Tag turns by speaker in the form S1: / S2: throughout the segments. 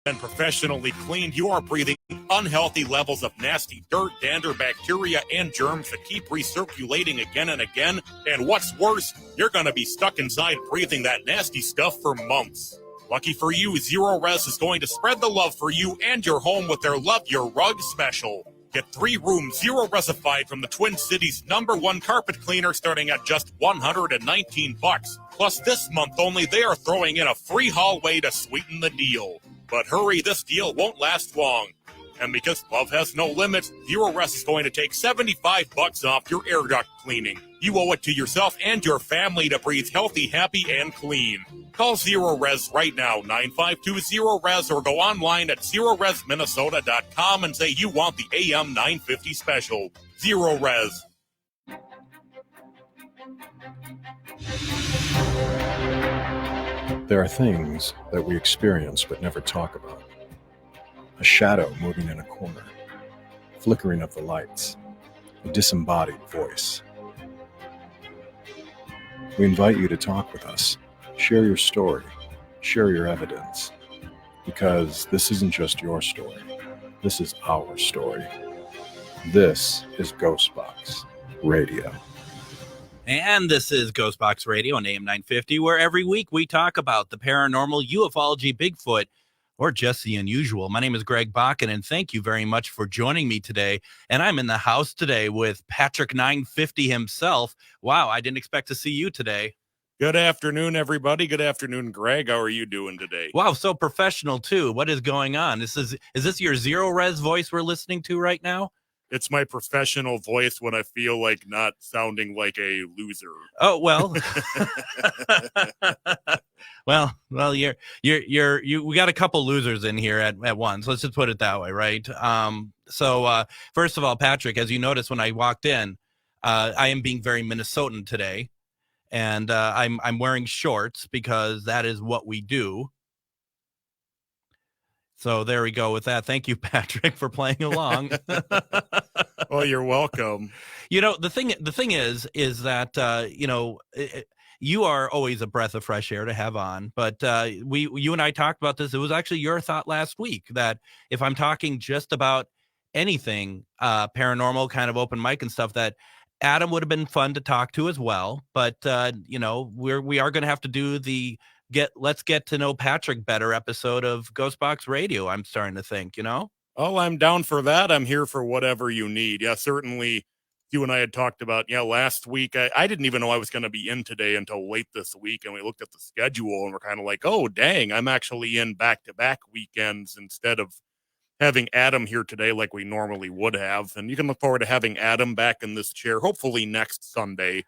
S1: been professionally cleaned, you are breathing unhealthy levels of nasty dirt, dander, bacteria, and germs that keep recirculating again and again. And what's worse, you're going to be stuck inside breathing that nasty stuff for months. Lucky for you, Zero Res is going to spread the love for you and your home with their Love Your Rug special. Get 3 rooms Zero Resified from the Twin Cities' #1 carpet cleaner starting at just $119. Plus, this month only, they are throwing in a free hallway to sweeten the deal. But hurry, this deal won't last long. And because love has no limits, Zero Res is going to take $75 off your air duct cleaning. You owe it to yourself and your family to breathe healthy, happy, and clean. Call Zero Res right now, 952-ZERO-RES, or go online at ZeroResMinnesota.com and say you want the AM 950 special. Zero Res.
S2: There are things that we experience but never talk about. A shadow moving in a corner, flickering of the lights, a disembodied voice. We invite you to talk with us, share your story, share your evidence, because this isn't just your story, this is our story. This is Ghostbox Radio.
S3: And this is Ghostbox Radio on AM 950, where every week we talk about the paranormal, ufology, Bigfoot, or just the unusual. My name is Greg Bakken, and thank you very much for joining me today. And I'm in the house today with Patrick 950 himself. Wow, I didn't expect to see you today.
S1: Good afternoon, everybody. Good afternoon, Greg. How are you doing today?
S3: Wow, so professional, too. What is going on? Is this your Zero Res voice we're listening to right now?
S1: It's my professional voice when I feel like not sounding like a loser.
S3: Oh, well. well, we got a couple losers in here at once. Let's just put it that way, right? So first of all, Patrick, as you noticed when I walked in, I am being very Minnesotan today, and I'm wearing shorts because that is what we do. So there we go with that. Thank you, Patrick, for playing along.
S1: Well, you're welcome.
S3: You know, the thing is that, you are always a breath of fresh air to have on. But you and I talked about this. It was actually your thought last week that if I'm talking just about anything paranormal, kind of open mic and stuff, that Adam would have been fun to talk to as well. But, we are going to have to do let's get to know Patrick better episode of Ghostbox Radio, I'm starting to think,
S1: Oh, I'm down for that. I'm here for whatever you need. Yeah, certainly you and I had talked about, last week. I didn't even know I was going to be in today until late this week. And we looked at the schedule and we're kind of like, oh, dang, I'm actually in back-to-back weekends instead of having Adam here today like we normally would have. And you can look forward to having Adam back in this chair, hopefully next Sunday.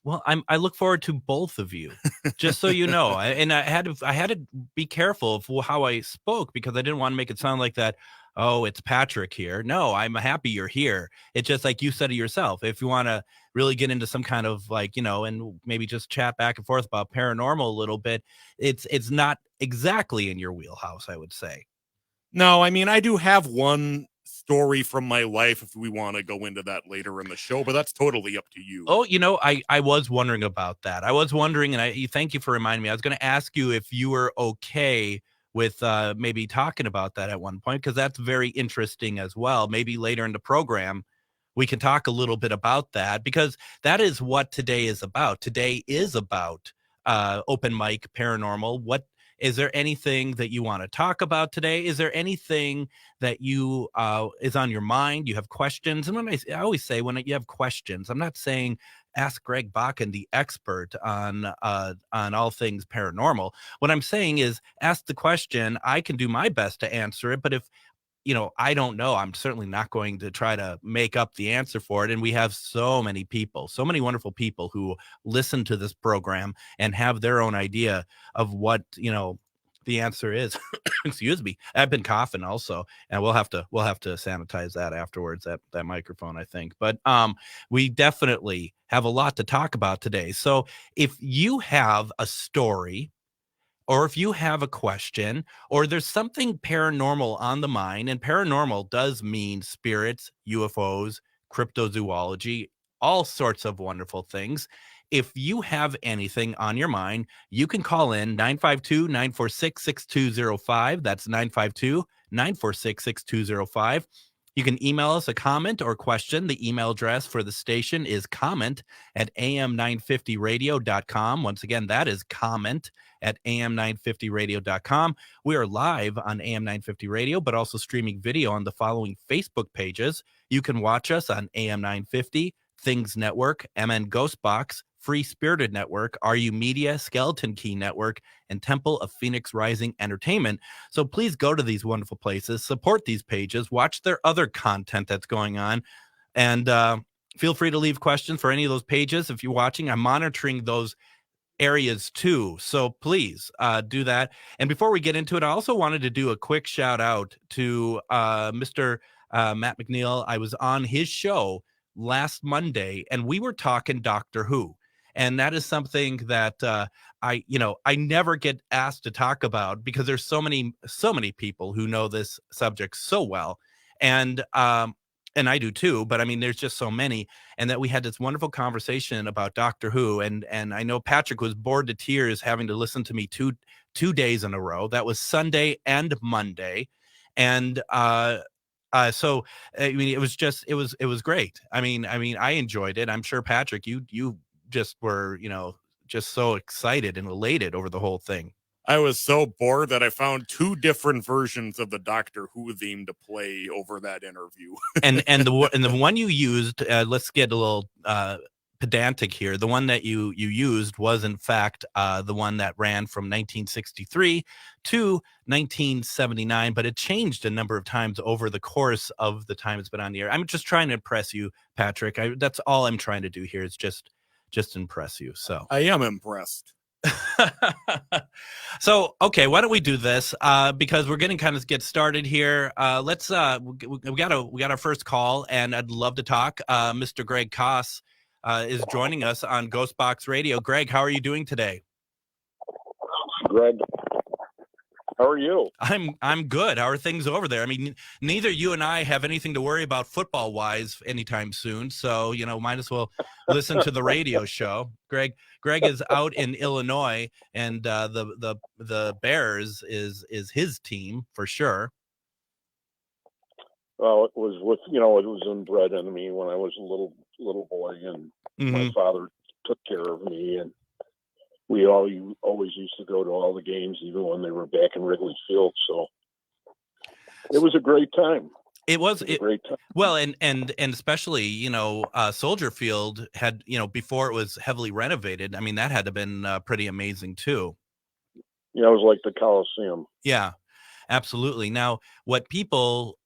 S3: Well, I look forward to both of you, just so you know. I had to be careful of how I spoke because I didn't want to make it sound like that. Oh, it's Patrick here. No, I'm happy you're here. It's just like you said it yourself. If you want to really get into some kind of and maybe just chat back and forth about paranormal a little bit, it's not exactly in your wheelhouse, I would say.
S1: No, I mean, I do have one story from my life if we want to go into that later in the show, but that's totally up to you.
S3: Oh, I was wondering about that. I was wondering, and thank you for reminding me. I was going to ask you if you were okay with maybe talking about that at one point, because that's very interesting as well. Maybe later in the program, we can talk a little bit about that, because that is what today is about. Today is about open mic paranormal. Is there anything that you want to talk about today? Is there anything that you is on your mind? You have questions? And when I always say, when you have questions, I'm not saying ask Greg Bakken, the expert on all things paranormal. What I'm saying is ask the question. I can do my best to answer it. But if I don't know, I'm certainly not going to try to make up the answer for it. And we have so many people, so many wonderful people who listen to this program and have their own idea of what, the answer is. Excuse me. I've been coughing also, and we'll have to sanitize that afterwards, that microphone, I think. But we definitely have a lot to talk about today. So if you have a story, or if you have a question, or there's something paranormal on the mind, and paranormal does mean spirits, UFOs, cryptozoology, all sorts of wonderful things. if you have anything on your mind, you can call in 952-946-6205. That's 952-946-6205. You can email us a comment or question. The email address for the station is comment@am950radio.com. Once again, that is comment@am950radio.com. We are live on AM 950 Radio, but also streaming video on the following Facebook pages. You can watch us on AM 950, Things Network, MN Ghostbox, Free Spirited Network, RU Media, Skeleton Key Network, and Temple of Phoenix Rising Entertainment. So please go to these wonderful places, support these pages, watch their other content that's going on, and feel free to leave questions for any of those pages. If you're watching, I'm monitoring those areas too. So please do that. And before we get into it, I also wanted to do a quick shout out to Mr. Matt McNeil. I was on his show last Monday, and we were talking Doctor Who. And that is something that I never get asked to talk about because there's so many people who know this subject so well. And I do too, but I mean, there's just so many. And that we had this wonderful conversation about Doctor Who. And I know Patrick was bored to tears having to listen to me two days in a row. That was Sunday and Monday. And so I mean, it was great. I mean, I enjoyed it. I'm sure, Patrick, you just were, just so excited and elated over the whole thing.
S1: I was so bored that I found 2 different versions of the Doctor Who theme to play over that interview.
S3: and the one you used, let's get a little pedantic here. The one that you used was in fact the one that ran from 1963 to 1979, but it changed a number of times over the course of the time it's been on the air. I'm just trying to impress you, Patrick. That's all I'm trying to do here is just impress you. So
S1: I am impressed.
S3: So, okay, why don't we do this? Because we're going to kind of get started here. Let's we got our first call, and I'd love to talk. Mr. Greg Koss is joining us on Ghostbox Radio. Greg, how are you doing today?
S4: Greg, how are you?
S3: I'm good. How are things over there? I mean, neither you and I have anything to worry about football wise anytime soon. So, might as well listen to the radio show. Greg is out in Illinois, and the Bears is his team for sure.
S4: Well, it was it was inbred in me when I was a little boy, and my father took care of me, and we always used to go to all the games, even when they were back in Wrigley Field. So it was a great time.
S3: It was
S4: a great time.
S3: Well, and especially, Soldier Field had, before it was heavily renovated. I mean, that had to have been pretty amazing too.
S4: Yeah, it was like the Coliseum.
S3: Yeah, absolutely. Now, what people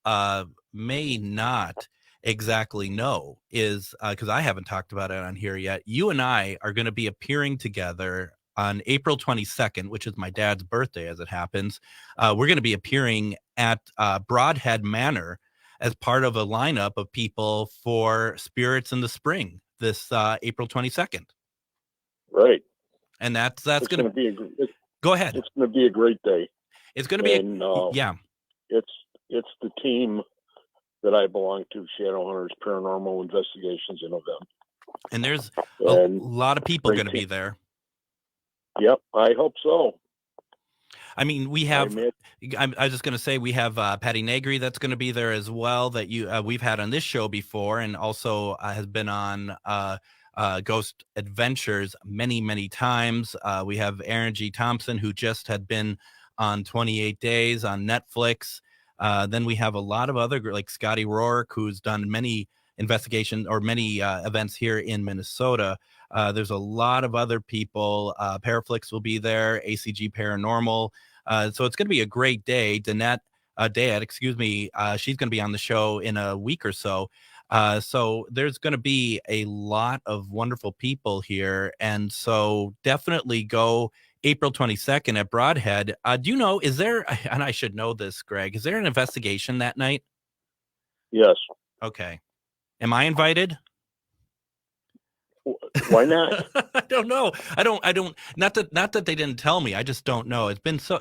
S3: may not exactly know is, because I haven't talked about it on here yet, you and I are going to be appearing together on April 22nd, which is my dad's birthday as it happens. We're going to be appearing at Broadhead Manor as part of a lineup of people for Spirits in the Spring this April 22nd.
S4: Right.
S3: And that's going to
S4: be
S3: go ahead.
S4: It's going to be a great day.
S3: It's going to be yeah.
S4: It's the team that I belong to, Shadowhunters Paranormal Investigations in November.
S3: And there's a lot of people going to be there.
S4: Yep, I hope so.
S3: I mean, we have, I was just going to say, we have Patty Negri that's going to be there as well, that we've had on this show before, and also has been on Ghost Adventures many, many times. We have Aaron G. Thompson, who just had been on 28 Days on Netflix. Then we have a lot of other, like Scotty Rourke, who's done many investigations or many events here in Minnesota. There's a lot of other people. Paraflix will be there, ACG Paranormal. So it's going to be a great day. Danette, she's going to be on the show in a week or so. So there's going to be a lot of wonderful people here. And so definitely go April 22nd at Broadhead. Do you know, is there, and I should know this, Greg, is there an investigation that night?
S4: Yes.
S3: Okay. Am I invited?
S4: Why not?
S3: I don't know. I don't, not that they didn't tell me. I just don't know. It's been so,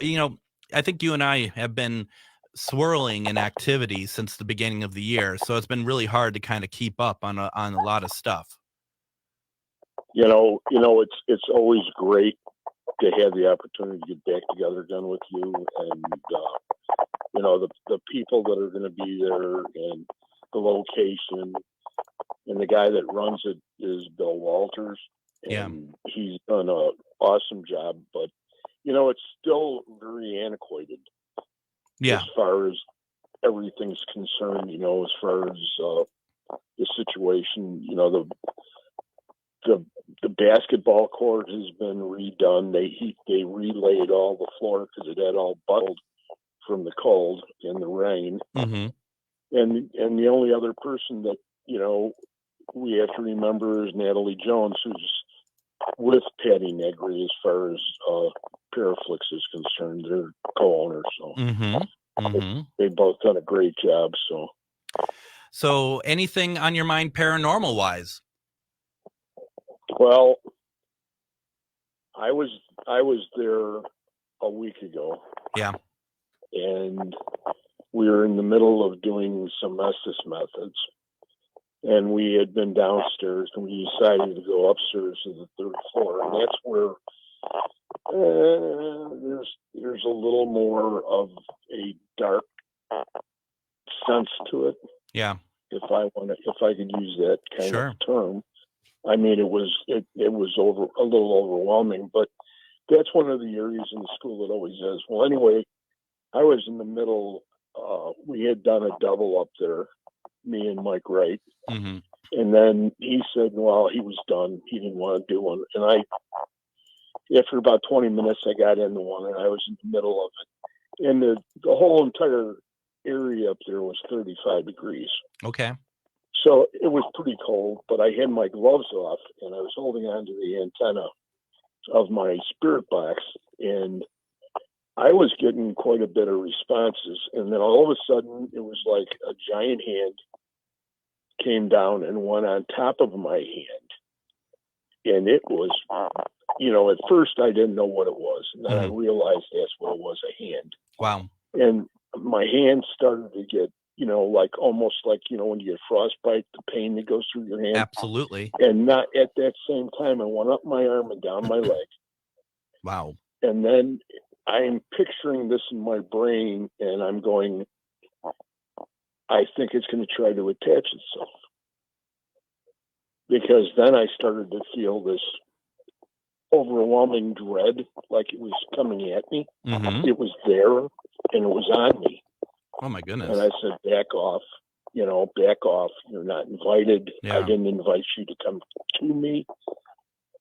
S3: I think you and I have been swirling in activity since the beginning of the year. So it's been really hard to kind of keep up on a lot of stuff.
S4: It's always great to have the opportunity to get back together again with you, and the people that are going to be there, and the location, and the guy that runs it is Bill Walters, and he's done an awesome job. But it's still very antiquated, as far as everything's concerned. As far as the situation, the basketball court has been redone. They relayed all the floor because it had all buckled from the cold and the rain.
S3: Mm-hmm.
S4: And the only other person that we have to remember is Natalie Jones, who's with Patty Negri as far as Paraflix is concerned. They're co-owners, so they both done a great job.
S3: So anything on your mind paranormal wise?
S4: Well, I was there a week ago.
S3: Yeah.
S4: And we were in the middle of doing some Estes methods. And we had been downstairs, and we decided to go upstairs to the third floor. And that's where there's a little more of a dark sense to it.
S3: Yeah.
S4: If I could use that kind of term. I mean, it was a little overwhelming, but that's one of the areas in the school that always is. Well, anyway, I was in the middle. We had done a double up there, me and Mike Wright.
S3: Mm-hmm.
S4: And then he said, well, he was done. He didn't want to do one. And after about 20 minutes, I got into one, and I was in the middle of it. And the whole entire area up there was 35 degrees.
S3: Okay.
S4: So it was pretty cold, but I had my gloves off, and I was holding on to the antenna of my spirit box, and I was getting quite a bit of responses. And then all of a sudden, it was like a giant hand came down and went on top of my hand. And it was, at first I didn't know what it was. And then I realized that's what it was, a hand.
S3: Wow.
S4: And my hand started to get, like almost like, when you get frostbite, the pain that goes through your hand.
S3: Absolutely.
S4: And not at that same time, I went up my arm and down my leg.
S3: Wow.
S4: And then I'm picturing this in my brain, and I'm going, I think it's going to try to attach itself. Because then I started to feel this overwhelming dread, like it was coming at me.
S3: Mm-hmm.
S4: It was there, and it was on me.
S3: Oh, my goodness.
S4: And I said, back off, back off. You're not invited.
S3: Yeah.
S4: I didn't invite you to come to me.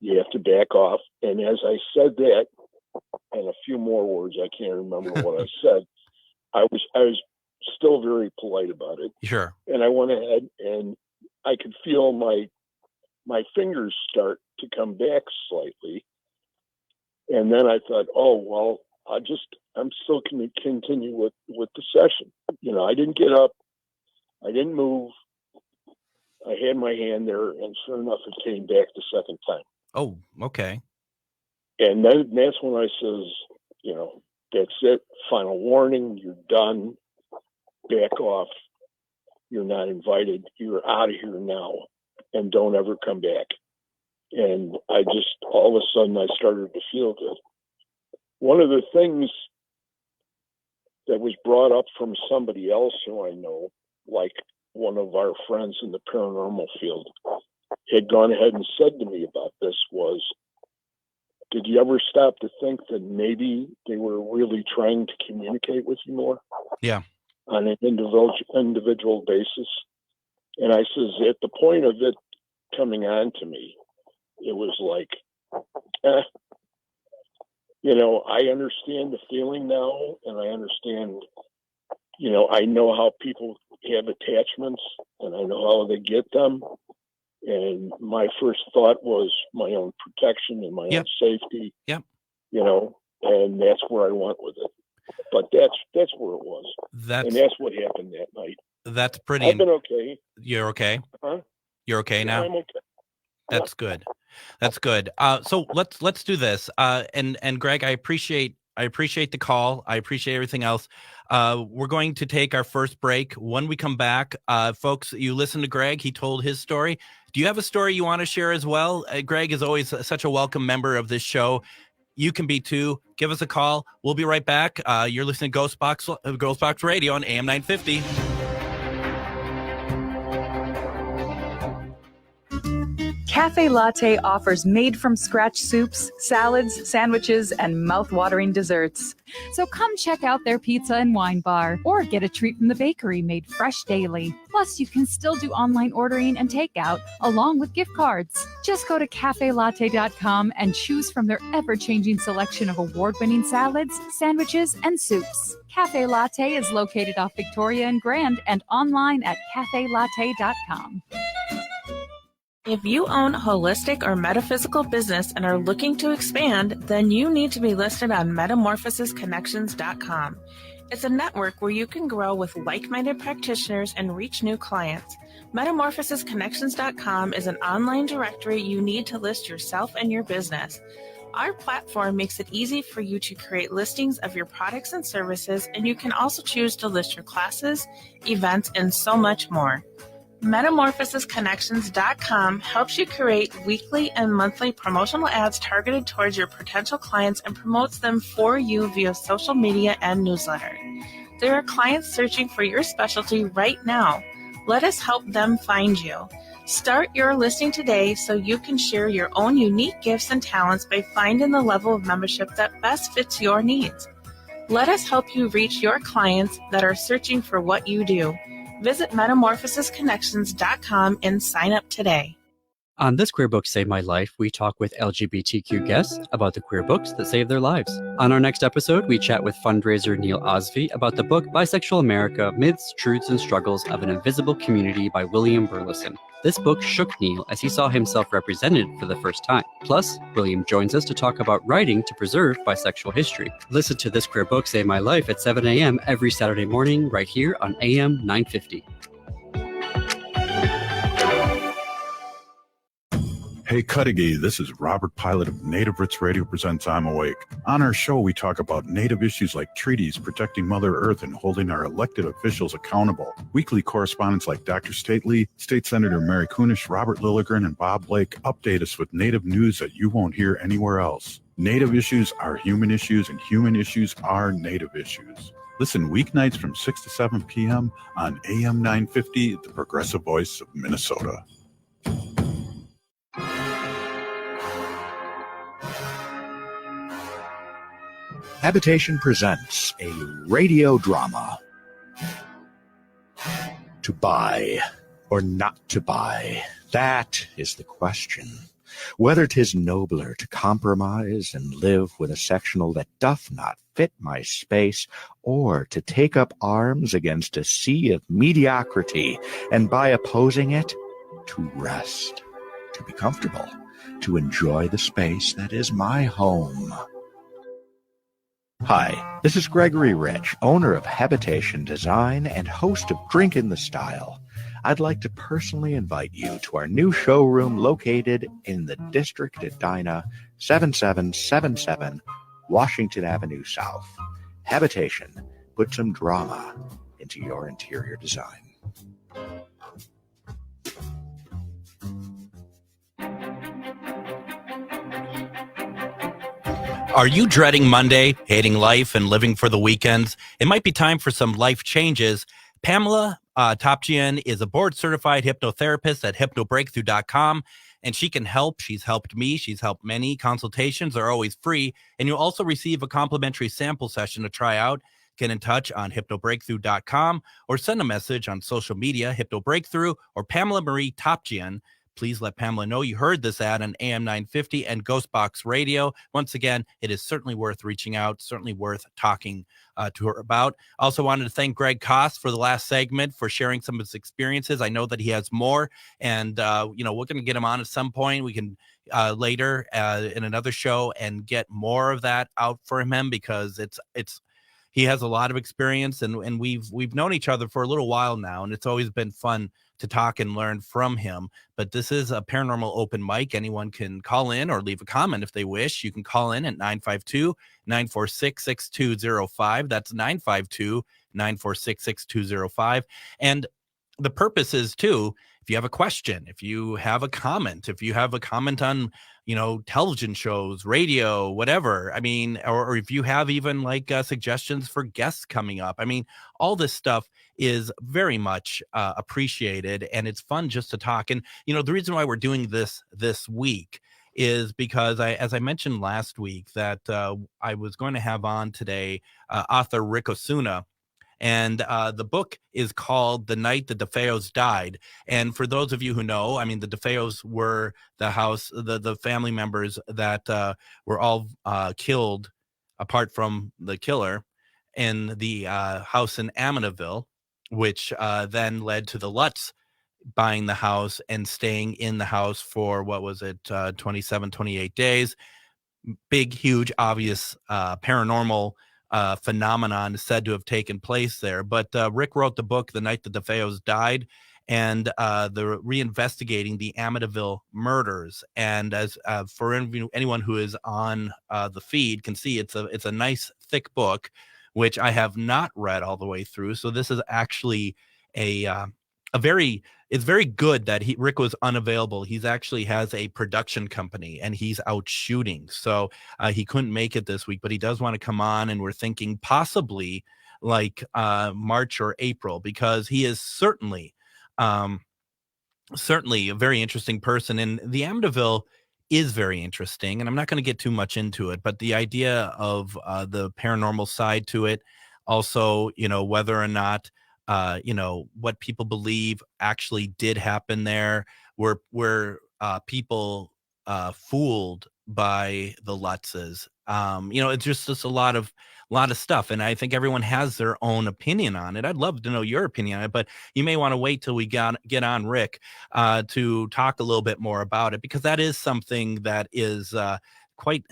S4: You have to back off. And as I said that, and a few more words, I can't remember what I said, I was still very polite about it.
S3: Sure.
S4: And I went ahead, and I could feel my fingers start to come back slightly. And then I thought, oh, well, I'm still going to continue with the session. I didn't get up. I didn't move. I had my hand there, and sure enough, it came back the second time.
S3: Oh, okay.
S4: And then that's when I says, that's it. Final warning. You're done. Back off. You're not invited. You're out of here now, and don't ever come back. And I just, all of a sudden, I started to feel good. One of the things that was brought up from somebody else who I know, like one of our friends in the paranormal field, had gone ahead and said to me about this was, did you ever stop to think that maybe they were really trying to communicate with you more?
S3: Yeah.
S4: On an individual basis. And I says, at the point of it coming on to me, it was like, I understand the feeling now, and I understand, I know how people have attachments, and I know how they get them. And my first thought was my own protection and my own safety.
S3: Yep.
S4: And that's where I went with it. But that's where it was. And that's what happened that night.
S3: That's pretty.
S4: I've been okay.
S3: You're okay?
S4: Huh?
S3: You're okay now?
S4: I'm okay.
S3: That's good. That's good. So let's do this. And Greg, I appreciate I appreciate the call. I appreciate everything else. We're going to take our first break. When we come back, folks, you listen to Greg. He told his story. Do you have a story you want to share as well? Greg is always such a welcome member of this show. You can be too. Give us a call. We'll be right back. You're listening to Ghostbox Radio on AM 950.
S5: Cafe Latte offers made-from-scratch soups, salads, sandwiches, and mouth-watering desserts.
S6: So come check out their pizza and wine bar, or get a treat from the bakery made fresh daily. Plus, you can still do online ordering and takeout, along with gift cards. Just go to cafelatte.com and choose from their ever-changing selection of award-winning salads, sandwiches, and soups. Cafe Latte is located off Victoria and Grand and online at cafelatte.com.
S7: If you own a holistic or metaphysical business and are looking to expand, then you need to be listed on metamorphosisconnections.com. It's a network where you can grow with like-minded practitioners and reach new clients. Metamorphosisconnections.com is an online directory you need to list yourself and your business. Our platform makes it easy for you to create listings of your products and services, and you can also choose to list your classes, events, and so much more. Metamorphosisconnections.com helps you create weekly and monthly promotional ads targeted towards your potential clients and promotes them for you via social media and newsletter. There are clients searching for your specialty right now. Let us help them find you. Start your listing today so you can share your own unique gifts and talents by finding the level of membership that best fits your needs. Let us help you reach your clients that are searching for what you do. Visit metamorphosisconnections.com and sign up today.
S8: On This Queer Book Saved My Life, we talk with LGBTQ guests about the queer books that saved their lives. On our next episode, we chat with fundraiser Neil Osvey about the book Bisexual America, Myths, Truths, and Struggles of an Invisible Community by William Burleson. This book shook Neil as he saw himself represented for the first time. Plus, William joins us to talk about writing to preserve bisexual history. Listen to This Queer Book Saved My Life at 7 a.m. every Saturday morning right here on AM 950.
S2: Hey Cudahy, this is Robert Pilot of Native Roots Radio presents I'm Awake. On our show, we talk about Native issues like treaties, protecting Mother Earth, and holding our elected officials accountable. Weekly correspondents like Dr. Stately, State Senator Mary Kunesh, Robert Lilligren, and Bob Blake update us with Native news that you won't hear anywhere else. Native issues are human issues, and human issues are Native issues. Listen weeknights from 6 to 7 p.m. on AM 950, the progressive voice of Minnesota.
S9: Habitation presents a radio drama. To buy or not to buy, that is the question. Whether 'tis nobler to compromise and live with a sectional that doth not fit my space, or to take up arms against a sea of mediocrity, and by opposing it, to rest, to be comfortable, to enjoy the space that is my home. Hi, this is Gregory Rich, owner of Habitation Design and host of Drink in the Style. I'd like to personally invite you to our new showroom located in the District at Edina, 7777 Washington Avenue South. Habitation, put some drama into your interior design.
S3: Are you dreading Monday, hating life, and living for the weekends? It might be time for some life changes. Pamela Topjian is a board-certified hypnotherapist at hypnobreakthrough.com, and she can help. She's helped me. She's helped many. Consultations are always free, and you'll also receive a complimentary sample session to try out. Get in touch on hypnobreakthrough.com or send a message on social media, hypnobreakthrough or Pamela Marie Topjian. Please let Pamela know you heard this ad on AM 950 and Ghostbox Radio. Once again, it is certainly worth reaching out, certainly worth talking to her about. Also wanted to thank Greg Koss for the last segment, for sharing some of his experiences. I know that he has more, and we're going to get him on at some point. We can later in another show and get more of that out for him, because it's he has a lot of experience, and we've known each other for a little while now, and it's always been fun to talk and learn from him. But this is a paranormal open mic. Anyone can call in or leave a comment if they wish. You can call in at 952-946-6205. That's 952-946-6205. And the purpose is, too, if you have a question, if you have a comment on, television shows, radio, whatever, I mean, or if you have even like suggestions for guests coming up, I mean, all this stuff is very much appreciated, and it's fun just to talk. And, the reason why we're doing this week is because as I mentioned last week, that I was going to have on today author Rick Osuna. And the book is called The Night the DeFeos Died. And for those of you who know, I mean, the DeFeos were the family members that were all killed, apart from the killer, in the house in Amityville, which then led to the Lutz buying the house and staying in the house for, 27, 28 days. Big, huge, obvious paranormal phenomenon said to have taken place there. But Rick wrote the book, The Night the DeFeos Died, and the reinvestigating the Amityville murders. And as for anyone who is on the feed can see, it's a nice thick book, which I have not read all the way through. So this is actually it's very good that Rick was unavailable. He's actually has a production company and he's out shooting. So he couldn't make it this week, but he does want to come on, and we're thinking possibly like March or April, because he is certainly a very interesting person. And the Amityville is very interesting, and I'm not going to get too much into it, but the idea of the paranormal side to it, also, whether or not what people believe actually did happen there, were people fooled by the Lutzes. It's just a lot of stuff, and I think everyone has their own opinion on it. I'd love to know your opinion on it, but you may want to wait till we get on Rick to talk a little bit more about it, because that is something that is quite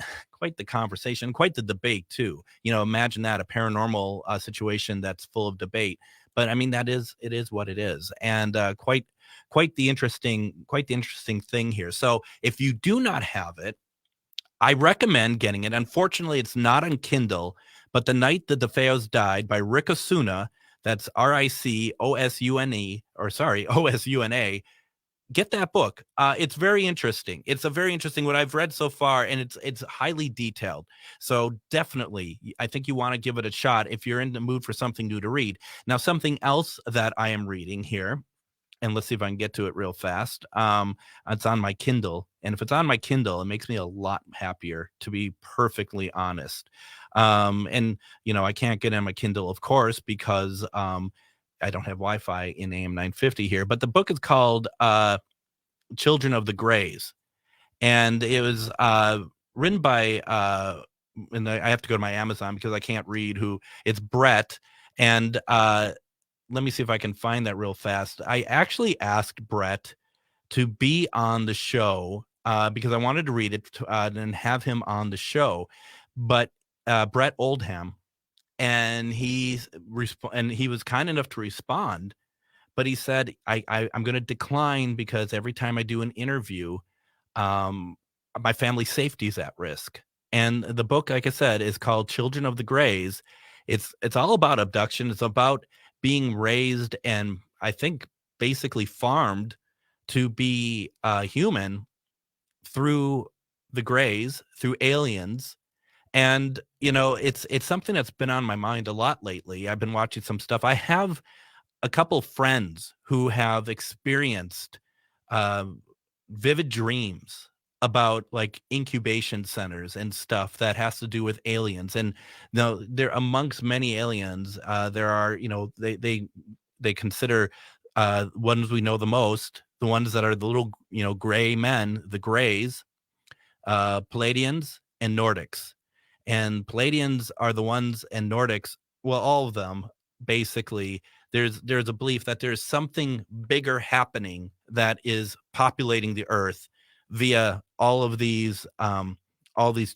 S3: the conversation, quite the debate too. Imagine that, a paranormal situation that's full of debate. But I mean, it is what it is, and quite the interesting thing here. So if you do not have it, I recommend getting it. Unfortunately, it's not on Kindle, but The Night the DeFeos Died by Rick Osuna. That's Osuna. Get that book. It's very interesting. It's a very interesting what I've read so far, and it's highly detailed. So definitely, I think you want to give it a shot if you're in the mood for something new to read. Now, something else that I am reading here, and let's see if I can get to it real fast. It's on my Kindle, and if it's on my Kindle, it makes me a lot happier, to be perfectly honest. And I can't get on my Kindle, of course, because I don't have Wi-Fi in AM 950 here, but the book is called Children of the Greys, and it was written by and I have to go to my Amazon because I can't read who. It's Brett, and let me see if I can find that real fast. I actually asked Brett to be on the show because I wanted to read it and have him on the show, but Brett Oldham. And he was kind enough to respond, but he said, I'm going to decline because every time I do an interview, my family's safety is at risk. And the book, like I said, is called Children of the Greys. It's all about abduction. It's about being raised and, I think, basically farmed to be human through the Greys, through aliens. And, it's something that's been on my mind a lot lately. I've been watching some stuff. I have a couple friends who have experienced vivid dreams about like incubation centers and stuff that has to do with aliens. And they're amongst many aliens. There are, they consider ones we know the most, the ones that are the little, gray men, the Greys, Palladians, and Nordics. And Palladians are the ones, and Nordics, well, all of them, basically, there's a belief that there's something bigger happening that is populating the earth via all these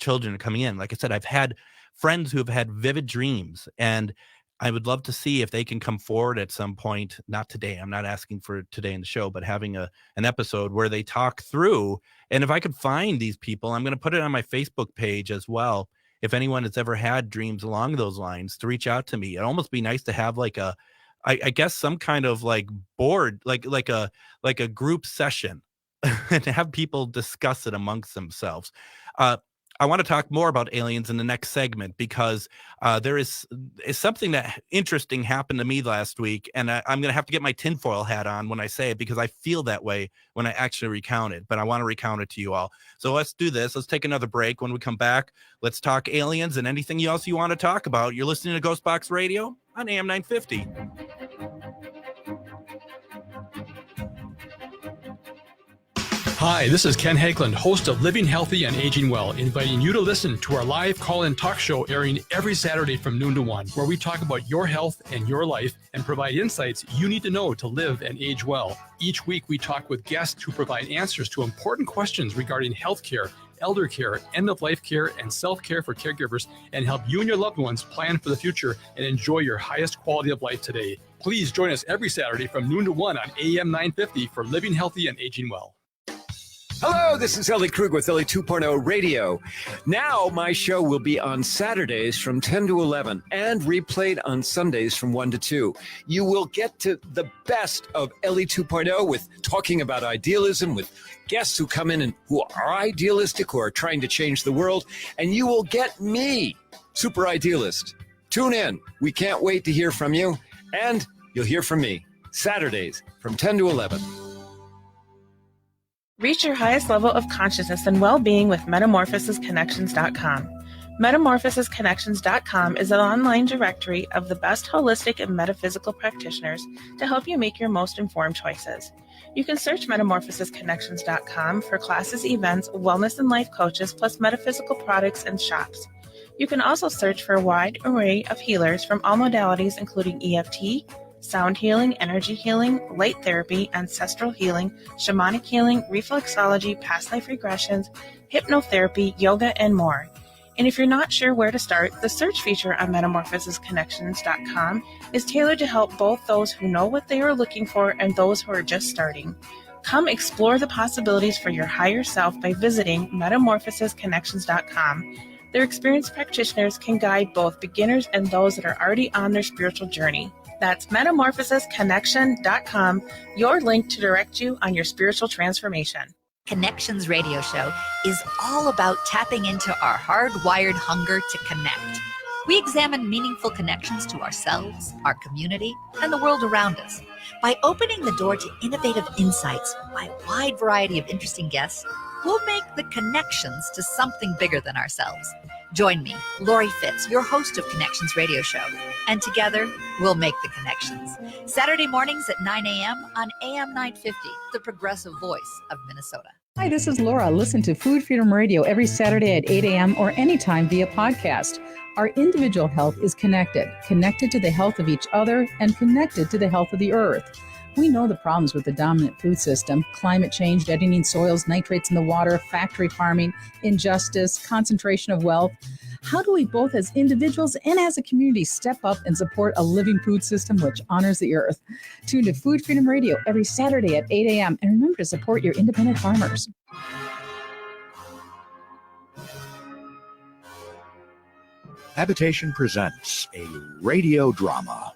S3: children coming in. Like I said, I've had friends who have had vivid dreams, and I would love to see if they can come forward at some point, not today, I'm not asking for today in the show, but having an episode where they talk through. And if I could find these people, I'm going to put it on my Facebook page as well. If anyone has ever had dreams along those lines, to reach out to me. It'd almost be nice to have like I guess some kind of like board, like a group session and have people discuss it amongst themselves. I want to talk more about aliens in the next segment because there is something that interesting happened to me last week, and I'm going to have to get my tinfoil hat on when I say it because I feel that way when I actually recount it, but I want to recount it to you all. So let's do this. Let's take another break. When we come back, let's talk aliens and anything else you want to talk about. You're listening to Ghostbox Radio on AM 950.
S10: Hi, this is Ken Hageland, host of Living Healthy and Aging Well, inviting you to listen to our live call-in talk show airing every Saturday from noon to 1, where we talk about your health and your life and provide insights you need to know to live and age well. Each week, we talk with guests who provide answers to important questions regarding healthcare, elder care, end-of-life care, and self-care for caregivers, and help you and your loved ones plan for the future and enjoy your highest quality of life today. Please join us every Saturday from noon to 1 on AM 950 for Living Healthy and Aging Well.
S11: Hello, this is Ellie Krug with Ellie 2.0 Radio. Now my show will be on Saturdays from 10 to 11 and replayed on Sundays from 1 to 2. You will get to the best of Ellie 2.0 with talking about idealism, with guests who come in and who are idealistic, who are trying to change the world, and you will get me, Super Idealist. Tune in. We can't wait to hear from you, and you'll hear from me Saturdays from 10 to 11.
S7: Reach your highest level of consciousness and well-being with MetamorphosisConnections.com. MetamorphosisConnections.com is an online directory of the best holistic and metaphysical practitioners to help you make your most informed choices. You can search MetamorphosisConnections.com for classes, events, wellness and life coaches, plus metaphysical products and shops. You can also search for a wide array of healers from all modalities, including EFT, sound healing, energy healing, light therapy, ancestral healing, shamanic healing, reflexology, past life regressions, hypnotherapy, yoga, and more. And if you're not sure where to start, the search feature on MetamorphosisConnections.com is tailored to help both those who know what they are looking for and those who are just starting. Come explore the possibilities for your higher self by visiting MetamorphosisConnections.com. Their experienced practitioners can guide both beginners and those that are already on their spiritual journey. That's MetamorphosisConnection.com, your link to direct you on your spiritual transformation.
S12: Connections Radio Show is all about tapping into our hardwired hunger to connect. We examine meaningful connections to ourselves, our community, and the world around us. By opening the door to innovative insights by a wide variety of interesting guests, we'll make the connections to something bigger than ourselves. Join me, Lori Fitz, your host of Connections Radio Show, and together we'll make the connections. Saturday mornings at 9 a.m. on AM 950, the progressive voice of Minnesota.
S5: Hi, this is Laura. Listen to Food Freedom Radio every Saturday at 8 a.m. or anytime via podcast. Our individual health is connected to the health of each other and connected to the health of the earth. We know the problems with the dominant food system: climate change, deadening soils, nitrates in the water, factory farming, injustice, concentration of wealth. How do we both as individuals and as a community step up and support a living food system which honors the earth? Tune to Food Freedom Radio every Saturday at 8 a.m. and remember to support your independent farmers.
S9: Habitation presents a radio drama.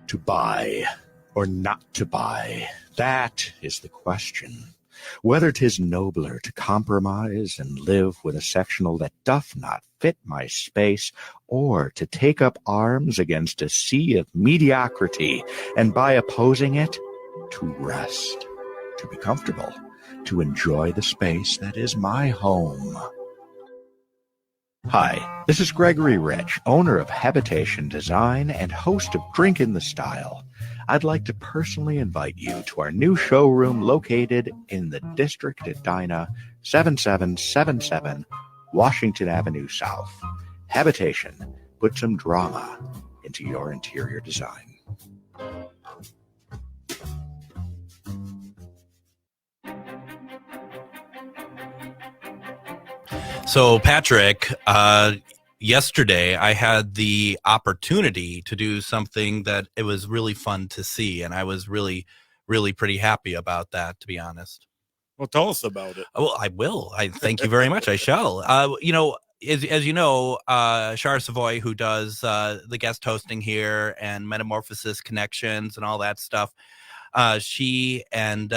S9: To buy or not to buy, that is the question. Whether 'tis nobler to compromise and live with a sectional that doth not fit my space, or to take up arms against a sea of mediocrity, and by opposing it, to rest, to be comfortable, to enjoy the space that is my home. Hi, this is Gregory Rich, owner of Habitation Design and host of Drink in the Style. I'd like to personally invite you to our new showroom located in the District at Edina, 7777 Washington Avenue South. Habitation, put some drama into your interior design.
S3: So, Patrick, yesterday I had the opportunity to do something that it was really fun to see, and I was really, really pretty happy about that, to be honest.
S1: Well, tell us about it.
S3: Well, I will. I thank you very much. I shall. As you know, Shar Savoy, who does the guest hosting here and Metamorphosis Connections and all that stuff, she and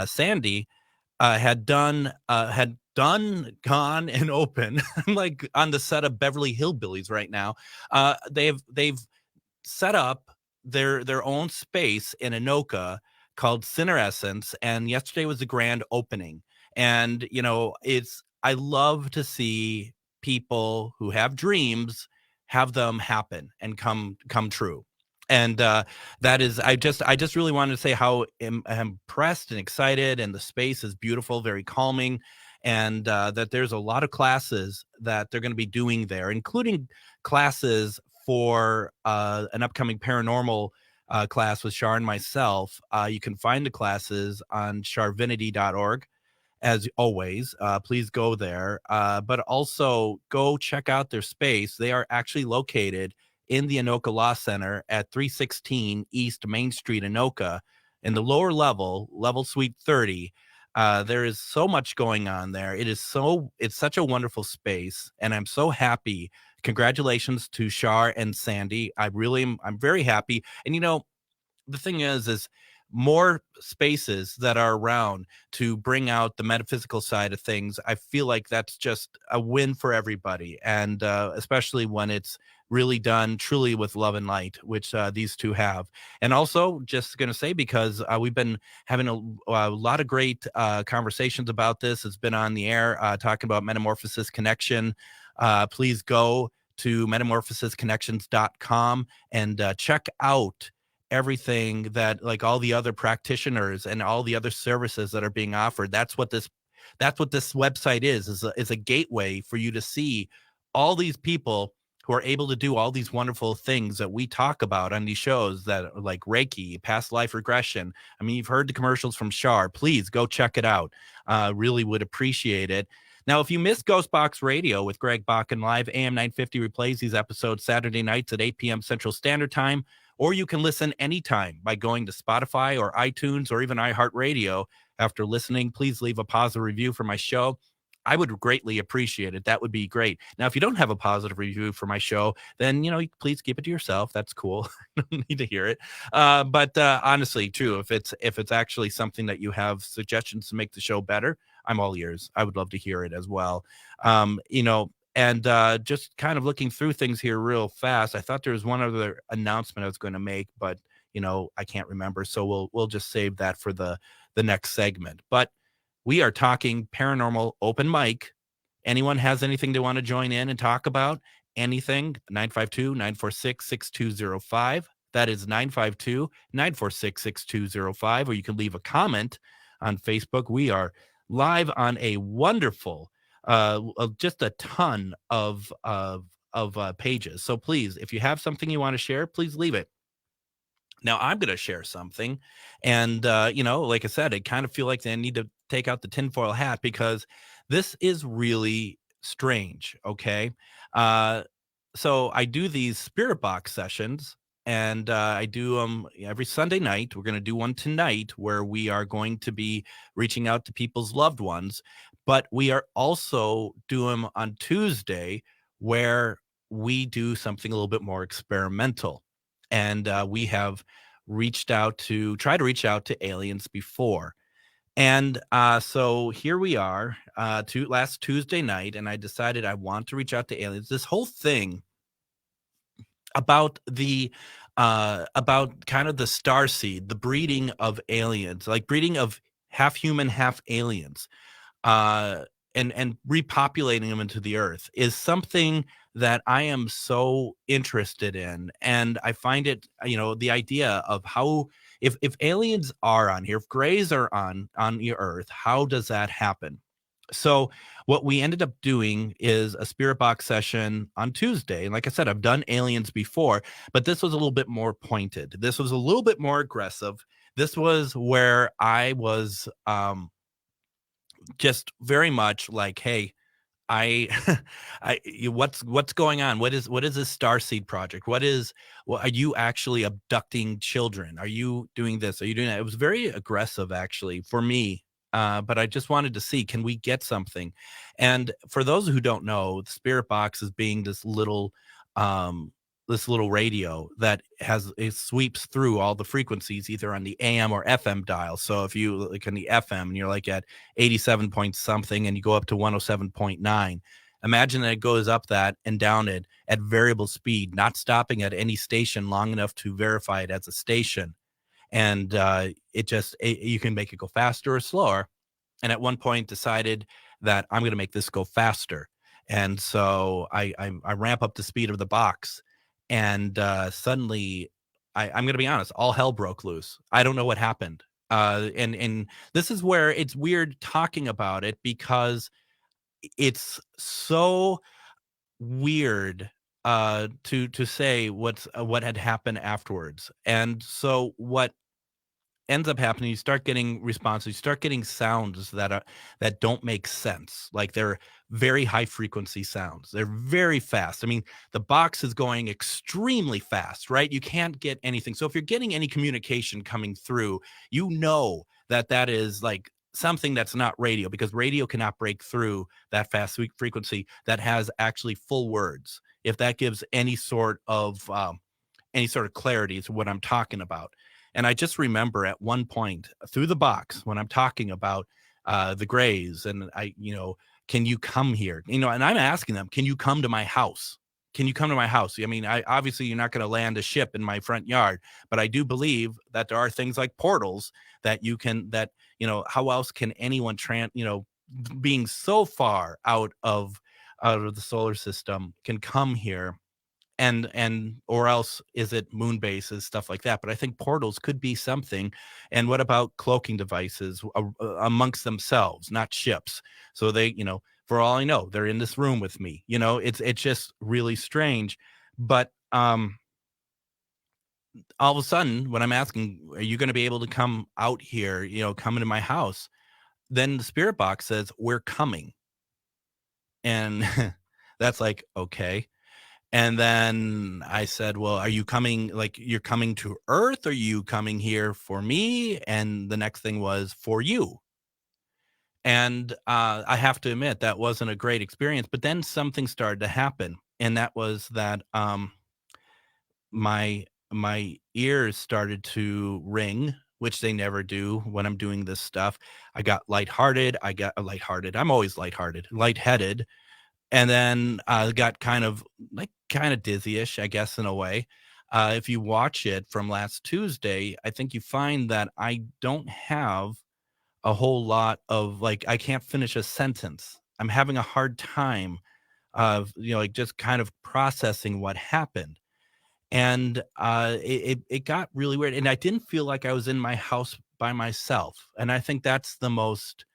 S3: Sandy had gone and open like on the set of Beverly Hillbillies right now. They've set up their own space in Anoka called Sinner Essence, and yesterday was the grand opening. And I love to see people who have dreams have them happen and come true. And that is, I just really wanted to say how I'm impressed and excited, and the space is beautiful, very calming, and that there's a lot of classes that they're going to be doing there, including classes for an upcoming paranormal class with Shar and myself. You can find the classes on charvinity.org. As always, please go there, but also go check out their space. They are actually located in the Anoka Law Center at 316 East Main Street, Anoka, in the lower level suite 30. There is so much going on there. It's such a wonderful space, and I'm so happy. Congratulations to Shar and Sandy. I'm very happy. And the thing is more spaces that are around to bring out the metaphysical side of things. I feel like that's just a win for everybody, and especially when it's really done truly with love and light, which these two have. And also, just going to say, because we've been having a lot of great conversations about this. It's been on the air talking about Metamorphosis Connection. Please go to metamorphosisconnections.com and check out everything that, like, all the other practitioners and all the other services that are being offered. That's what this website is a gateway for you to see all these people who are able to do all these wonderful things that we talk about on these shows, that are like Reiki, past life regression. I mean, you've heard the commercials from Shar. Please go check it out. Really would appreciate it. Now, if you missed Ghostbox Radio with Greg Bakken live, AM 950 replays these episodes Saturday nights at 8 p.m. Central Standard Time, or you can listen anytime by going to Spotify or iTunes or even iHeartRadio. After listening, please leave a positive review for my show. I would greatly appreciate it. That would be great. Now, if you don't have a positive review for my show, then, please keep it to yourself. That's cool. I don't need to hear it. But honestly, too, if it's actually something that you have suggestions to make the show better, I'm all ears. I would love to hear it as well. And just kind of looking through things here real fast, I thought there was one other announcement I was going to make, but, I can't remember. So we'll just save that for the next segment. But we are talking paranormal open mic. Anyone has anything they want to join in and talk about? Anything? 952-946-6205. That is 952-946-6205. Or you can leave a comment on Facebook. We are live on a wonderful, just a ton of pages. So please, if you have something you want to share, please leave it. Now, I'm going to share something. And, like I said, I kind of feel like I need to take out the tinfoil hat, because this is really strange. Okay. So I do these spirit box sessions, and I do them every Sunday night. We're going to do one tonight where we are going to be reaching out to people's loved ones, but we are also doing them on Tuesday, where we do something a little bit more experimental. And we have tried to reach out to aliens before. And so here we are last Tuesday night, and I decided I want to reach out to aliens. This whole thing about about kind of the starseed, the breeding of aliens, like breeding of half human, half aliens, and repopulating them into the earth, is something that I am so interested in. And I find it, the idea of how, if aliens are on here, if grays are on the earth, how does that happen? So what we ended up doing is a spirit box session on Tuesday. And like I said, I've done aliens before, but this was a little bit more pointed. This was a little bit more aggressive. This was where I was just very much like, hey, what's going on? What is this Starseed project? Are you actually abducting children? Are you doing this? Are you doing that? It was very aggressive, actually, for me. But I just wanted to see, can we get something? And for those who don't know, the Spirit Box is being this little radio that it sweeps through all the frequencies, either on the AM or FM dial. So if you look on the FM and you're like at 87 point something and you go up to 107.9, imagine that it goes up that and down it at variable speed, not stopping at any station long enough to verify it as a station. And you can make it go faster or slower. And at one point decided that I'm going to make this go faster. And so I ramp up the speed of the box. And suddenly, I'm going to be honest, all hell broke loose. I don't know what happened. And this is where it's weird talking about it, because it's so weird to say what had happened afterwards. And so what ends up happening, you start getting responses, you start getting sounds that don't make sense. Like, they're very high frequency sounds. They're very fast. I mean, the box is going extremely fast, right? You can't get anything. So if you're getting any communication coming through, you know that is like something that's not radio, because radio cannot break through that fast frequency that has actually full words. If that gives any sort of clarity to what I'm talking about. And I just remember at one point through the box, when I'm talking about the Grays, and can you come here? And I'm asking them, can you come to my house? Can you come to my house? I mean, obviously you're not going to land a ship in my front yard, but I do believe that there are things like portals that how else can anyone being so far out of the solar system can come here? And or else is it moon bases, stuff like that. But I think portals could be something. And what about cloaking devices amongst themselves, not ships? So they, for all I know, they're in this room with me. It's just really strange. But all of a sudden, when I'm asking, are you going to be able to come out here, come into my house? Then the Spirit Box says, we're coming. And that's like, okay. And then I said, well, are you coming, like, you're coming to Earth? Are you coming here for me? And the next thing was for you. And I have to admit, that wasn't a great experience. But then something started to happen. And that was that my ears started to ring, which they never do when I'm doing this stuff. I got lighthearted. I'm always lightheaded. And then I got kind of dizzy-ish, I guess, in a way. If you watch it from last Tuesday, I think you find that I don't have a whole lot of, I can't finish a sentence. I'm having a hard time of, just kind of processing what happened. And it got really weird. And I didn't feel like I was in my house by myself. And I think that's the most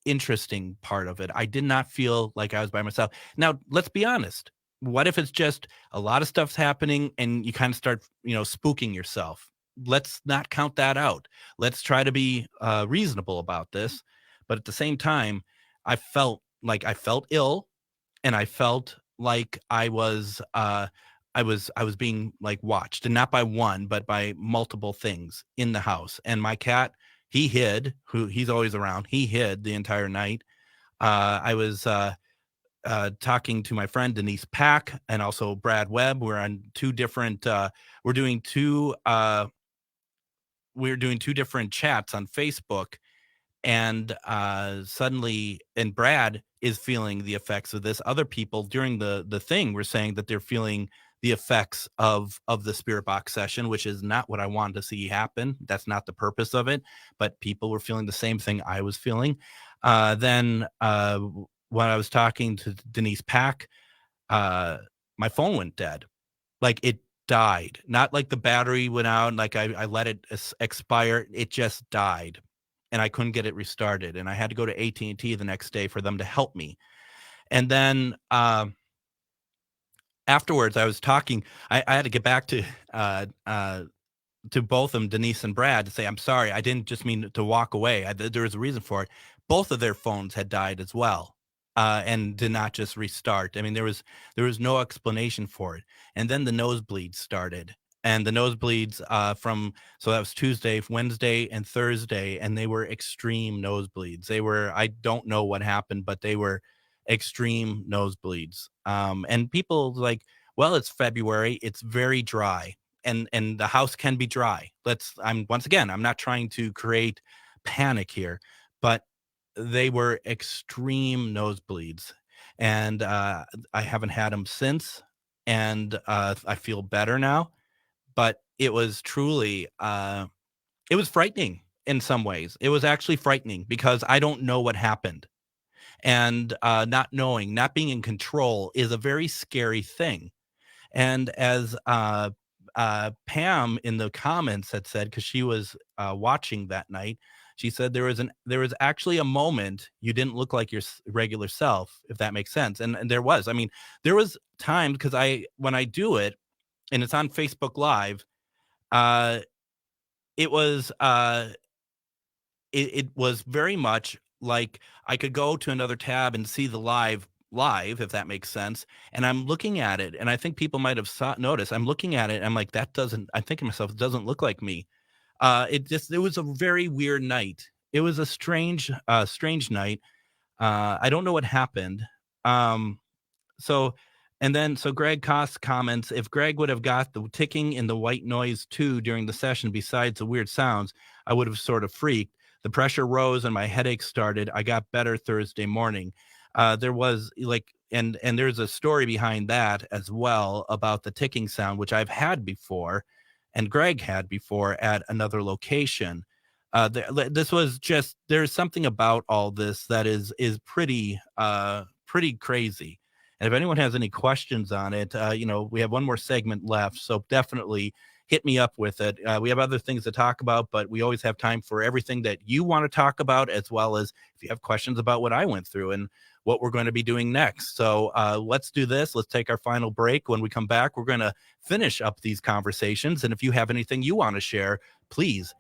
S3: interesting part of it. I did not feel like I was by myself. Now, let's be honest. What if it's just a lot of stuff's happening and you kind of start, spooking yourself? Let's not count that out. Let's try to be reasonable about this. But at the same time, I felt ill, and I felt like I was being watched, and not by one, but by multiple things in the house. And my cat, he hid. He's always around. He hid the entire night. I was talking to my friend Denise Pack and also Brad Webb. We're on two different. We're doing two different chats on Facebook, and suddenly, and Brad is feeling the effects of this. Other people during the thing were saying that they're feeling the effects of the Spirit Box session, which is not what I wanted to see happen. That's not the purpose of it, but people were feeling the same thing I was feeling. Then when I was talking to Denise Pack, my phone went dead. Like, it died. Not like the battery went out and like I let it expire. It just died, and I couldn't get it restarted. And I had to go to AT&T the next day for them to help me. And then afterwards, I was talking. I had to get back to both of them, Denise and Brad, to say, I'm sorry. I didn't just mean to walk away. There was a reason for it. both of their phones had died as well, and did not just restart. I mean, there was no explanation for it. And then the nosebleeds started. And the nosebleeds so that was Tuesday, Wednesday, and Thursday, and they were extreme nosebleeds. I don't know what happened, but they were extreme nosebleeds. And people like, well, it's February, it's very dry, and the house can be dry. I'm not trying to create panic here, but they were extreme nosebleeds, and I haven't had them since, and I feel better now. But it was truly, it was frightening in some ways. It was actually frightening because I don't know what happened. And not being in control is a very scary thing. And as Pam in the comments had said, because she was watching that night, she said there was actually a moment you didn't look like your regular self, if that makes sense. And there was. I mean, there was times, because when I do it, and it's on Facebook Live, it was very much like I could go to another tab and see the live, if that makes sense. And I'm looking at it, and I think people might have noticed. I'm looking at it, and I'm like, I'm thinking to myself, it doesn't look like me. It was a very weird night. It was a strange night. I don't know what happened. So Greg Koss comments, if Greg would have got the ticking and the white noise too during the session, besides the weird sounds, I would have sort of freaked. The pressure rose and my headache started. I got better Thursday morning. There was and there's a story behind that as well about the ticking sound, which I've had before, and Greg had before at another location. This was just, there's something about all this that is pretty crazy. And if anyone has any questions on it, we have one more segment left, so definitely hit me up with it. We have other things to talk about, but we always have time for everything that you want to talk about, as well as if you have questions about what I went through and what we're going to be doing next. So let's do this. Let's take our final break. When we come back, we're going to finish up these conversations. And if you have anything you want to share, please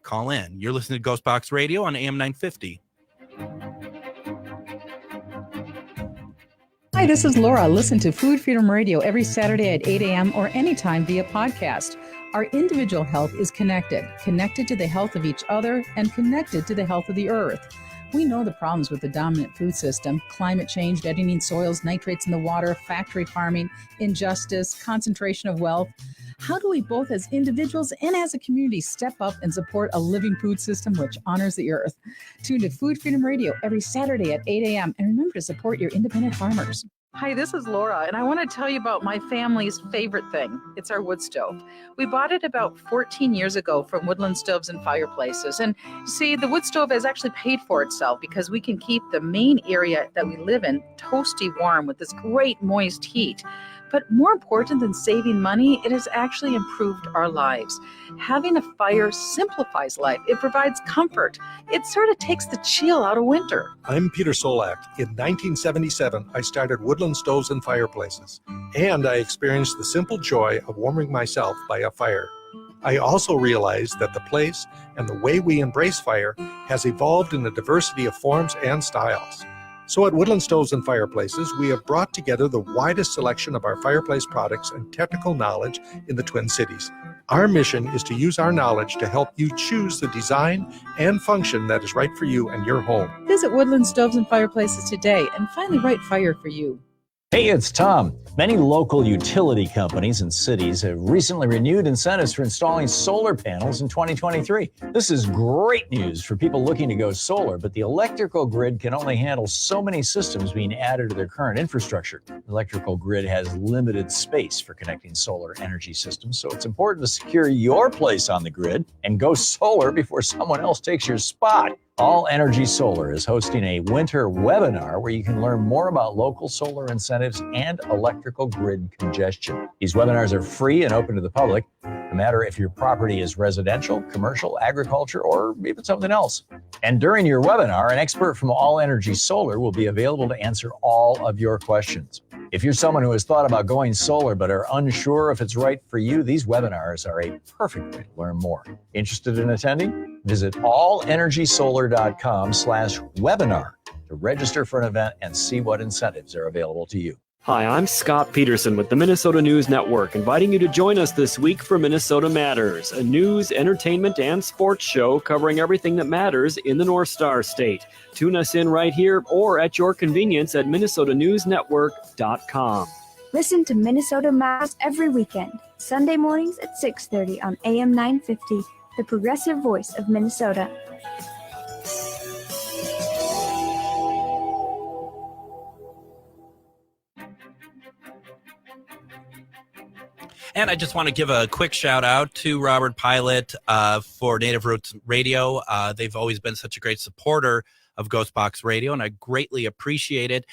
S3: call in. You're listening to Ghostbox Radio on AM 950.
S5: Hi, this is Laura. Listen to Food Freedom Radio every Saturday at 8 a.m. or anytime via podcast. Our individual health is connected to the health of each other, and connected to the health of the earth. We know the problems with the dominant food system: climate change, deadening soils, nitrates in the water, factory farming, injustice, concentration of wealth. How do we both as individuals and as a community step up and support a living food system which honors the earth? Tune to Food Freedom Radio every Saturday at 8 a.m. and remember to support your independent farmers. Hi, this is Laura, and I want to tell you about my family's favorite thing. It's our wood stove. We bought it about 14 years ago from Woodland Stoves and Fireplaces. And see, the wood stove has actually paid for itself because we can keep the main area that we live in toasty warm with this great moist heat. But more important than saving money, it has actually improved our lives. Having a fire simplifies life. It provides comfort. It sort of takes the chill out of winter.
S13: I'm Peter Solak. In 1977, I started Woodland Stoves and Fireplaces, and I experienced the simple joy of warming myself by a fire. I also realized that the place and the way we embrace fire has evolved in a diversity of forms and styles. So at Woodland Stoves and Fireplaces, we have brought together the widest selection of our fireplace products and technical knowledge in the Twin Cities. Our mission is to use our knowledge to help you choose the design and function that is right for you and your home.
S5: Visit Woodland Stoves and Fireplaces today and find the right fire for you.
S14: Hey, it's Tom. Many local utility companies and cities have recently renewed incentives for installing solar panels in 2023. This is great news for people looking to go solar, but the electrical grid can only handle so many systems being added to their current infrastructure. The electrical grid has limited space for connecting solar energy systems, so it's important to secure your place on the grid and go solar before someone else takes your spot. All Energy Solar is hosting a winter webinar where you can learn more about local solar incentives and electrical grid congestion. These webinars are free and open to the public, no matter if your property is residential, commercial, agriculture, or even something else. And during your webinar, an expert from All Energy Solar will be available to answer all of your questions. If you're someone who has thought about going solar but are unsure if it's right for you, these webinars are a perfect way to learn more. Interested in attending? Visit allenergysolar.com/webinar to register for an event and see what incentives are available to you.
S15: Hi, I'm Scott Peterson with the Minnesota News Network, inviting you to join us this week for Minnesota Matters, a news, entertainment, and sports show covering everything that matters in the North Star State. Tune us in right here or at your convenience at minnesotanewsnetwork.com.
S16: Listen to Minnesota Matters every weekend, Sunday mornings at 6:30 on AM 950, the progressive voice of Minnesota.
S3: And I just want to give a quick shout out to Robert Pilot for Native Roots Radio. They've always been such a great supporter of Ghostbox Radio, and I greatly appreciate it.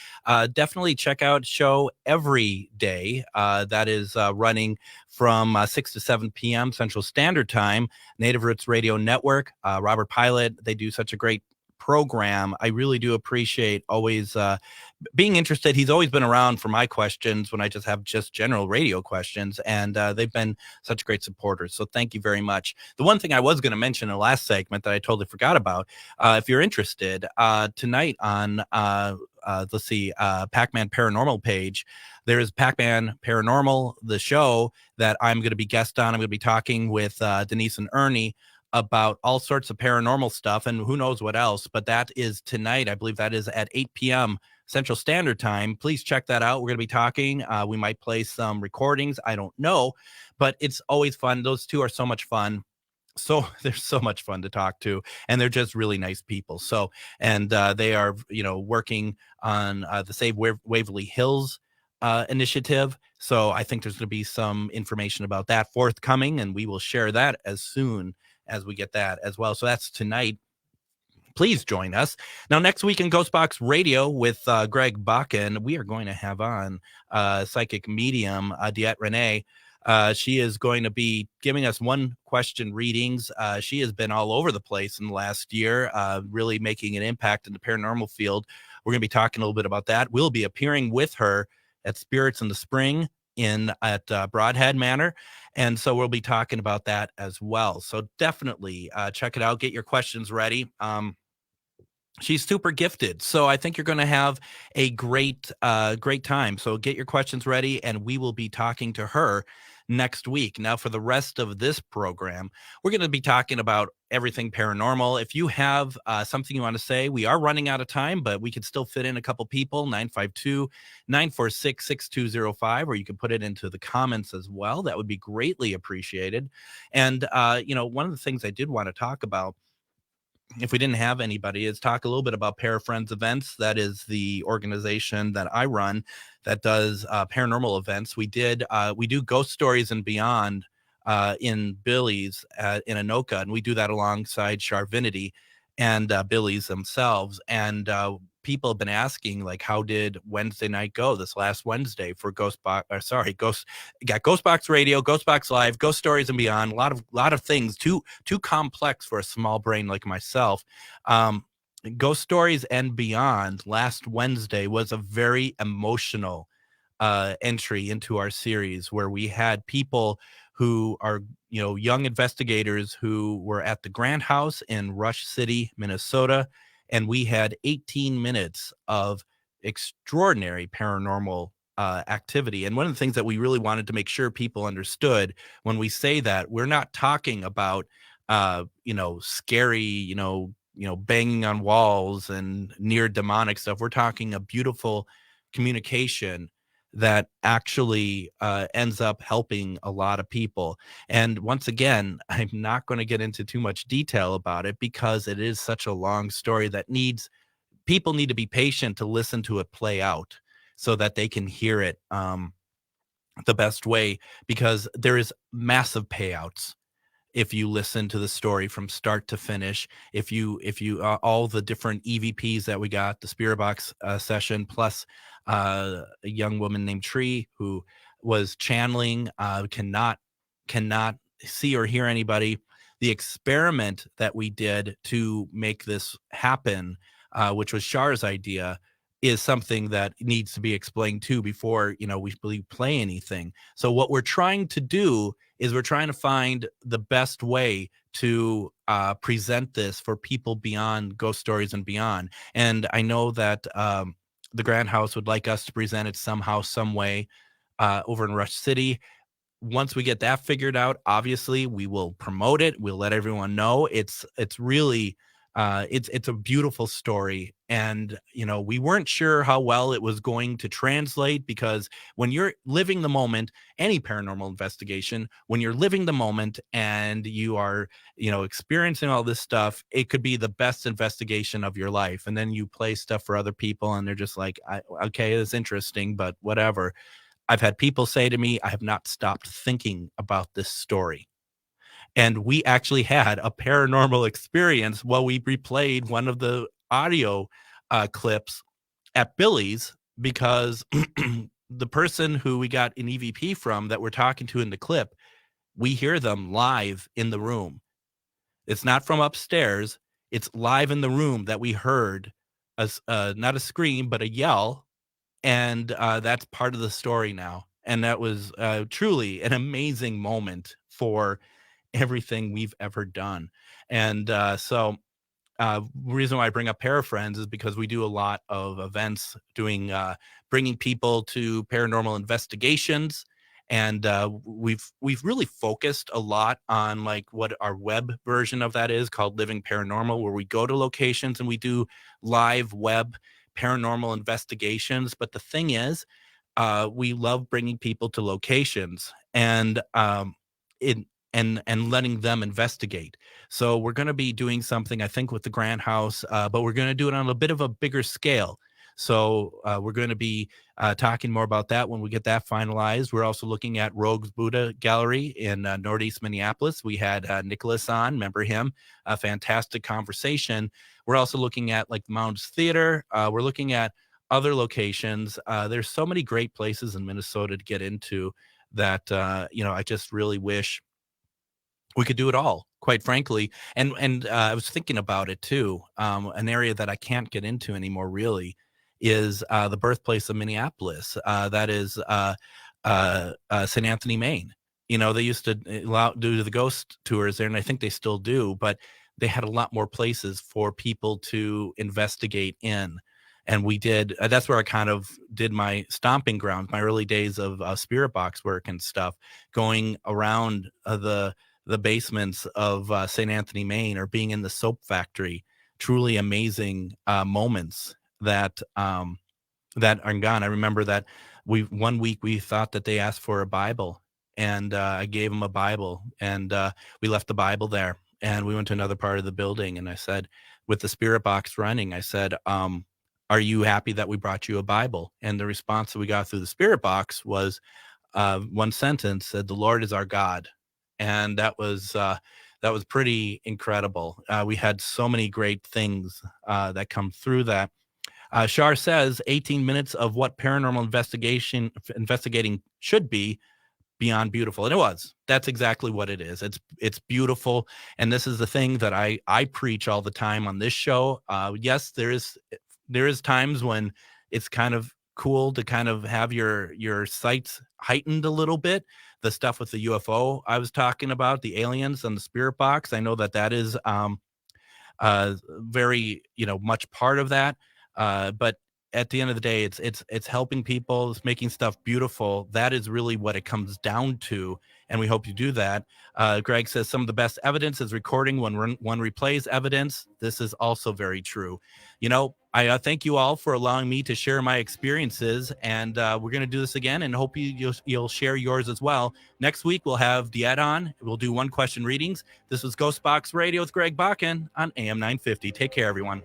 S3: Definitely check out show every day. That is running from 6 to 7 p.m. Central Standard Time. Native Roots Radio Network. Robert Pilot, they do such a great program. I really do appreciate always being interested. He's always been around for my questions when I just have general radio questions, and they've been such great supporters. So thank you very much. The one thing I was going to mention in the last segment that I totally forgot about, if you're interested, tonight on Pac-Man Paranormal page, there is Pac-Man Paranormal, the show that I'm going to be guest on. I'm going to be talking with Denise and Ernie about all sorts of paranormal stuff and who knows what else, but that is tonight. I believe that is at 8 p.m. Central Standard Time. Please check that out. We're going to be talking. We might play some recordings. I don't know, but it's always fun. Those two are so much fun. So they're so much fun to talk to, and they're just really nice people. So, and they are, working on the Save Waverly Hills initiative. So I think there's going to be some information about that forthcoming, and we will share that as soon as we get that as well. So that's tonight. Please join us. Now, next week in Ghostbox Radio with Greg Bakken, we are going to have on psychic medium, Diet Renee. She is going to be giving us one question readings. She has been all over the place in the last year, really making an impact in the paranormal field. We're going to be talking a little bit about that. We'll be appearing with her at Spirits in the Spring at Broadhead Manor. And so we'll be talking about that as well. So definitely check it out. Get your questions ready. She's super gifted. So I think you're going to have a great time. So get your questions ready, and we will be talking to her next week. Now, for the rest of this program, we're going to be talking about everything paranormal. If you have something you want to say, we are running out of time, but we can still fit in a couple people, 952-946-6205, or you can put it into the comments as well. That would be greatly appreciated. And, one of the things I did want to talk about, if we didn't have anybody, is talk a little bit about Parafriends Events. That is the organization that I run that does paranormal events. We do Ghost Stories and Beyond in Billy's in Anoka, and we do that alongside Charvinity and Billy's themselves. And people have been asking, like, how did Wednesday night go this last Wednesday for Ghostbox Radio, Ghostbox Live, Ghost Stories and Beyond, a lot of things, too complex for a small brain like myself. Ghost Stories and Beyond last Wednesday was a very emotional entry into our series, where we had people who are, young investigators who were at the Grant House in Rush City, Minnesota. And we had 18 minutes of extraordinary paranormal activity. And one of the things that we really wanted to make sure people understood when we say that, we're not talking about, scary, banging on walls and near demonic stuff. We're talking a beautiful communication that actually ends up helping a lot of people. And once again, I'm not going to get into too much detail about it because it is such a long story that people need to be patient to listen to it play out so that they can hear it the best way, because there is massive payouts if you listen to the story from start to finish. If you all the different EVPs that we got, the Spirit Box session, plus a young woman named Tree who was channeling, cannot see or hear anybody. The experiment that we did to make this happen, which was Char's idea, is something that needs to be explained too before we play anything. So what we're trying to do is we're trying to find the best way to present this for people beyond ghost stories and beyond. And I know that the Grand House would like us to present it somehow, some way over in Rush City. Once we get that figured out, obviously we will promote it. We'll let everyone know. It's really it's a beautiful story. And, you know, we weren't sure how well it was going to translate, because when you're living the moment, any paranormal investigation, when you're living the moment and you are, you know, experiencing all this stuff, it could be the best investigation of your life. And then you play stuff for other people and they're just like, okay, it's interesting, but whatever. I've had people say to me, I have not stopped thinking about this story. And we actually had a paranormal experience while we replayed one of the audio clips at Billy's, because the person who we got an EVP from that we're talking to in the clip, we hear them live in the room. It's not from upstairs. It's live in the room that we heard, not a scream, but a yell. And that's part of the story now. And that was truly an amazing moment for everything we've ever done. And so reason why I bring up Parafriends is because we do a lot of events doing bringing people to paranormal investigations. And we've really focused a lot on like what our web version of that is called Living Paranormal, where we go to locations and we do live web paranormal investigations. But the thing is, we love bringing people to locations and letting them investigate. So we're going to be doing something, I think, with the Grand House, but we're going to do it on a bit of a bigger scale. So we're going to be talking more about that when we get that finalized. We're also looking at Rogue's Buddha Gallery in Northeast Minneapolis. We had Nicholas on, remember him? A fantastic conversation. We're also looking at like the Mounds Theater. We're looking at other locations. There's so many great places in Minnesota to get into that, I just really wish we could do it all, quite frankly. And I was thinking about it too. An area that I can't get into anymore really is the birthplace of Minneapolis. That is St. Anthony, Maine. You know, they used to do the ghost tours there, and I think they still do, but they had a lot more places for people to investigate in. And we did, that's where I kind of did my stomping ground, my early days of spirit box work and stuff, going around the basements of St. Anthony, Maine, or being in the soap factory. Truly amazing moments that are gone. I remember that one week we thought that they asked for a Bible, and I gave them a Bible, and we left the Bible there, and we went to another part of the building, and I said, with the spirit box running, I said, are you happy that we brought you a Bible? And the response that we got through the spirit box was one sentence, said, "The Lord is our God." And that was pretty incredible. We had so many great things that come through that. Shar says 18 minutes of what paranormal investigating should be, beyond beautiful. And it was. That's exactly what it is. It's beautiful. And this is the thing that I preach all the time on this show. Yes, there is times when it's kind of cool to kind of have your sights heightened a little bit. The stuff with the UFO I was talking about, the aliens and the spirit box, I know that is very, much part of that. But at the end of the day, it's helping people, it's making stuff beautiful. That is really what it comes down to, and we hope you do that. Greg says some of the best evidence is recording when one replays evidence. This is also very true. I thank you all for allowing me to share my experiences, and we're going to do this again, and hope you'll share yours as well. Next week, we'll have Diet on. We'll do one question readings. This was Ghostbox Radio with Greg Bakken on AM 950. Take care, everyone.